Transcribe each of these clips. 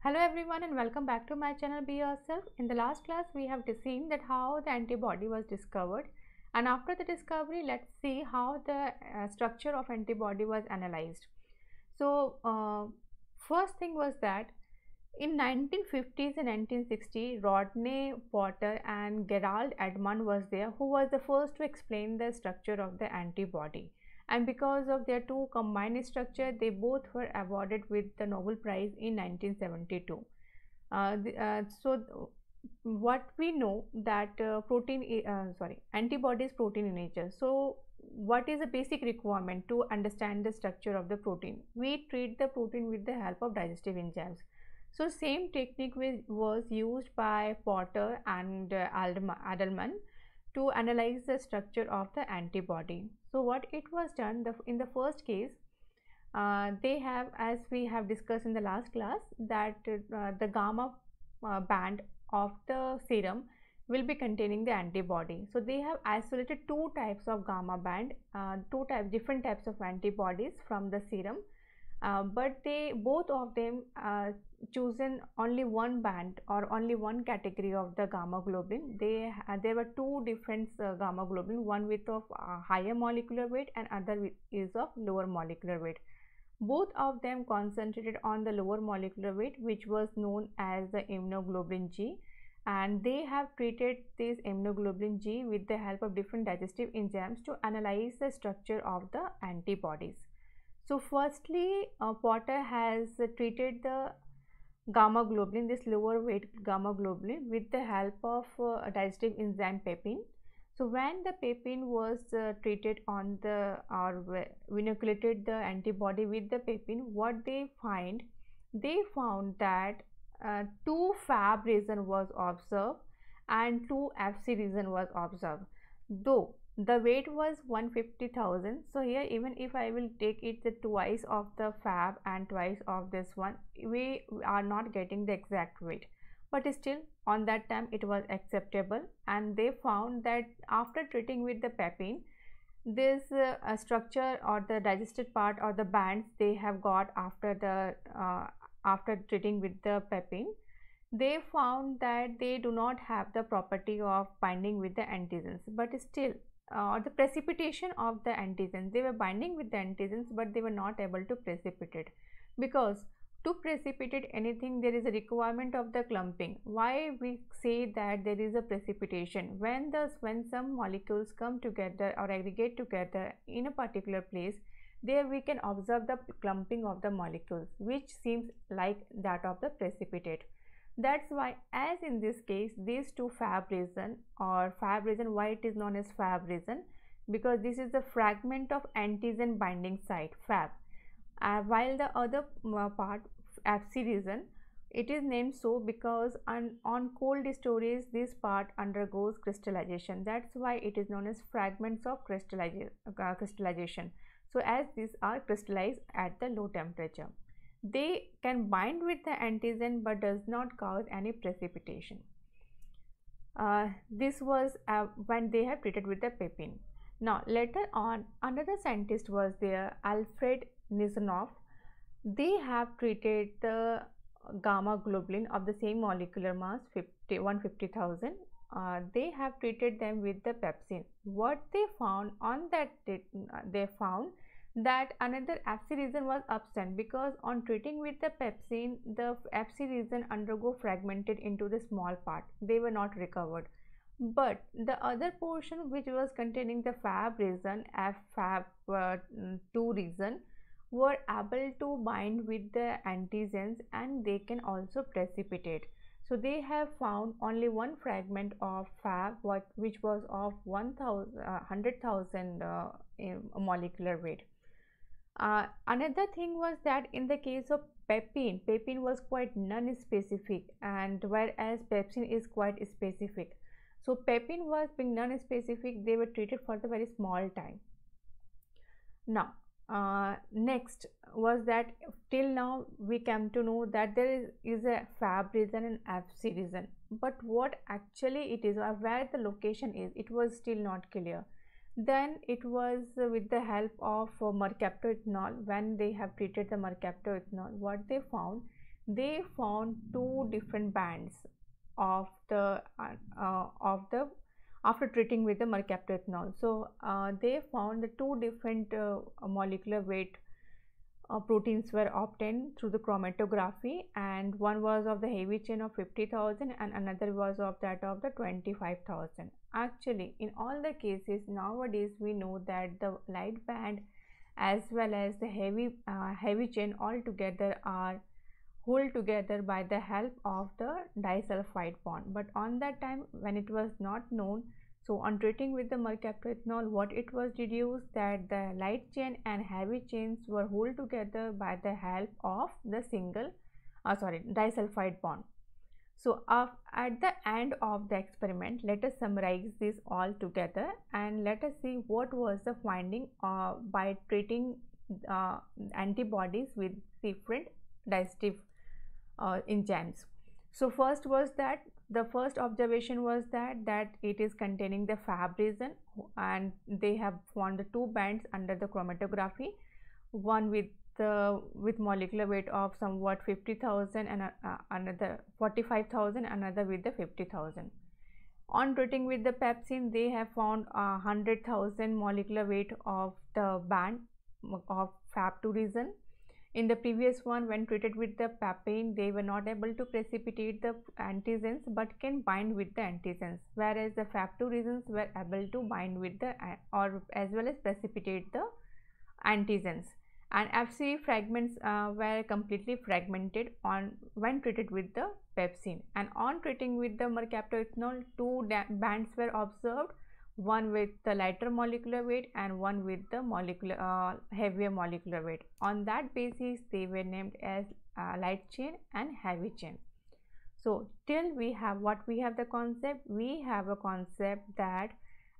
Hello everyone and welcome back to my channel Be Yourself. In the last class we have seen that how the antibody was discovered, and after the discovery let's see how the structure of antibody was analyzed. So first thing was that in 1950s and 1960, Rodney Potter and Gerald Edman was there, who was the first to explain the structure of the antibody. And because of their two combined structure, they both were awarded with the Nobel Prize in 1972. What we know that antibody is protein in nature. So what is the basic requirement to understand the structure of the protein? We treat the protein with the help of digestive enzymes. So same technique was used by Potter and Adelman to analyze the structure of the antibody. So what it was done in the first case, they have, as we have discussed in the last class, that the gamma band of the serum will be containing the antibody. So they have isolated two types of gamma band, different types of antibodies from the serum, but they both of them chosen only one band or only one category of the gamma globulin. There were two different gamma globulin, one with of higher molecular weight and other is of lower molecular weight. Both of them concentrated on the lower molecular weight, which was known as the immunoglobulin G, and they have treated this immunoglobulin G with the help of different digestive enzymes to analyze the structure of the antibodies. So firstly, Potter has treated the gamma globulin, this lower weight gamma globulin, with the help of digestive enzyme pepin. So when the pepin was treated on the or inoculated the antibody with the pepin, what they found that two Fab region was observed and two FC region was observed, though the weight was 150,000. So here, even if I will take it the twice of the Fab and twice of this one, we are not getting the exact weight, but still on that time it was acceptable. And they found that after treating with the pepin, this structure or the digested part or the bands they have got after treating with the pepin, they found that they do not have the property of binding with the antigens, but still the precipitation of the antigens, they were binding with the antigens but they were not able to precipitate, because to precipitate anything there is a requirement of the clumping. Why we say that there is a precipitation? When some molecules come together or aggregate together in a particular place, there we can observe the clumping of the molecules, which seems like that of the precipitate. That's why, as in this case, these two Fab region, why it is known as Fab region? Because this is the fragment of antigen binding site, Fab, while the other part, FC region, it is named so because on cold storage this part undergoes crystallization. That's why it is known as fragments of crystallization. So as these are crystallized at the low temperature, they can bind with the antigen but does not cause any precipitation. This was when they have treated with the pepin. Now later on, another scientist was there, Alfred Nizanov. They have treated the gamma globulin of the same molecular mass, 150,000. They have treated them with the pepsin. What they found on that, they found that another FC region was absent, because on treating with the pepsin, the FC region undergo fragmented into the small part. They were not recovered. But the other portion which was containing the Fab region, Fab2 region, were able to bind with the antigens and they can also precipitate. So they have found only one fragment of Fab which was of 100,000 molecular weight. Another thing was that in the case of pepin was quite non-specific, and whereas pepsin is quite specific. So pepin was being non-specific, they were treated for the very small time. Now next was that till now we came to know that there is a Fab region and FC region, but what actually it is or where the location is, it was still not clear. Then it was with the help of mercaptoethanol. When they have treated the mercaptoethanol, what they found, they found two different bands of the after treating with the mercaptoethanol. So they found the two different molecular weight proteins were obtained through the chromatography, and one was of the heavy chain of 50,000 and another was of that of the 25,000. Actually, in all the cases nowadays we know that the light band as well as the heavy chain all together are hold together by the help of the disulfide bond. But on that time when it was not known, so on treating with the mercaptoethanol, what it was deduced that the light chain and heavy chains were hold together by the help of the disulfide bond. So at the end of the experiment, let us summarize this all together and let us see what was the finding by treating antibodies with different digestive enzymes. So first was that the first observation was that it is containing the Fab region, and they have found the two bands under the chromatography, one with molecular weight of somewhat 50,000 and another 45,000, another with the 50,000. On treating with the pepsin, they have found 100,000 molecular weight of the band of Fab2 region. In the previous one, when treated with the papain, they were not able to precipitate the antigens but can bind with the antigens, whereas the Fab2 regions were able to bind with the or as well as precipitate the antigens. And Fc fragments were completely fragmented on when treated with the pepsin. And on treating with the mercaptoethanol, two bands were observed, one with the lighter molecular weight and one with the heavier molecular weight. On that basis, they were named as light chain and heavy chain. So till we have the concept, we have a concept that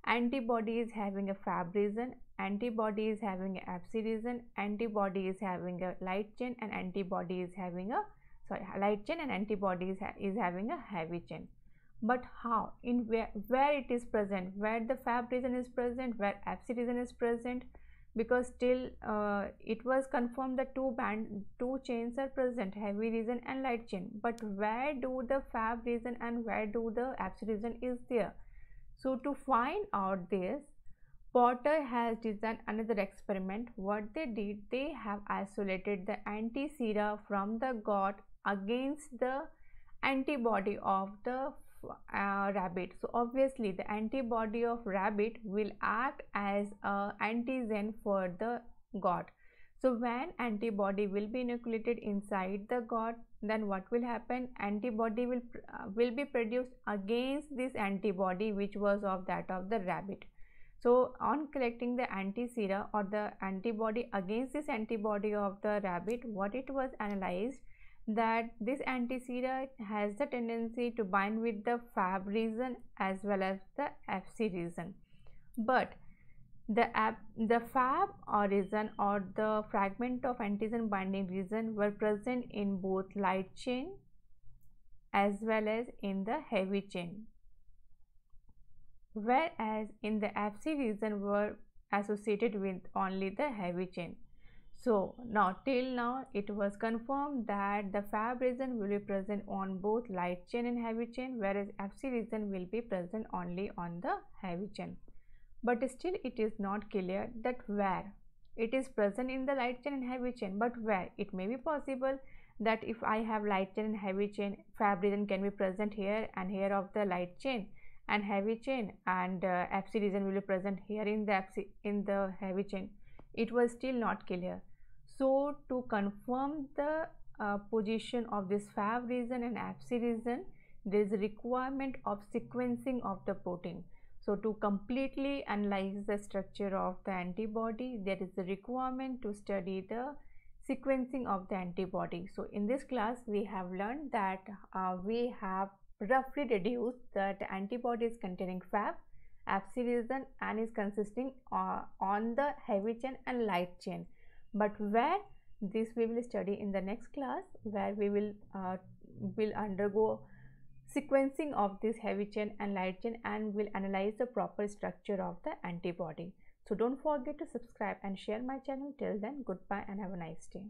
antibody is having a Fab region, antibody is having a Fc region, antibody is having a light chain, and antibody is having a light chain and antibody is having a heavy chain. But how, in where it is present, where the Fab region is present, where Fc region is present, because still it was confirmed that two chains are present, heavy region and light chain, but where do the Fab region and where do the Fc region is there? So to find out this, Porter has designed another experiment. What they did, they have isolated the anti-sera from the gut against the antibody of the rabbit. So obviously the antibody of rabbit will act as a antigen for the gut. So when antibody will be inoculated inside the gut, then what will happen? Antibody will be produced against this antibody which was of that of the rabbit. So on collecting the anti-sera or the antibody against this antibody of the rabbit, what it was analyzed that this anti-sera has the tendency to bind with the Fab region as well as the Fc region, but the Fab region or the fragment of antigen binding region were present in both light chain as well as in the heavy chain, whereas in the Fc region were associated with only the heavy chain. So now till now it was confirmed that the Fab region will be present on both light chain and heavy chain, whereas Fc region will be present only on the heavy chain. But still it is not clear that where it is present in the light chain and heavy chain, but where. It may be possible that if I have light chain and heavy chain, Fab region can be present here and here of the light chain and heavy chain, and Fc region will be present here in the heavy chain. It was still not clear. So to confirm the position of this Fab region and Fc region, there is a requirement of sequencing of the protein. So to completely analyze the structure of the antibody, there is a requirement to study the sequencing of the antibody. So in this class we have learned that we have roughly deduced that the antibody is containing Fab, Fc region and is consisting on the heavy chain and light chain. But where, this we will study in the next class, where we will undergo sequencing of this heavy chain and light chain and will analyze the proper structure of the antibody. So don't forget to subscribe and share my channel. Till then, goodbye and have a nice day.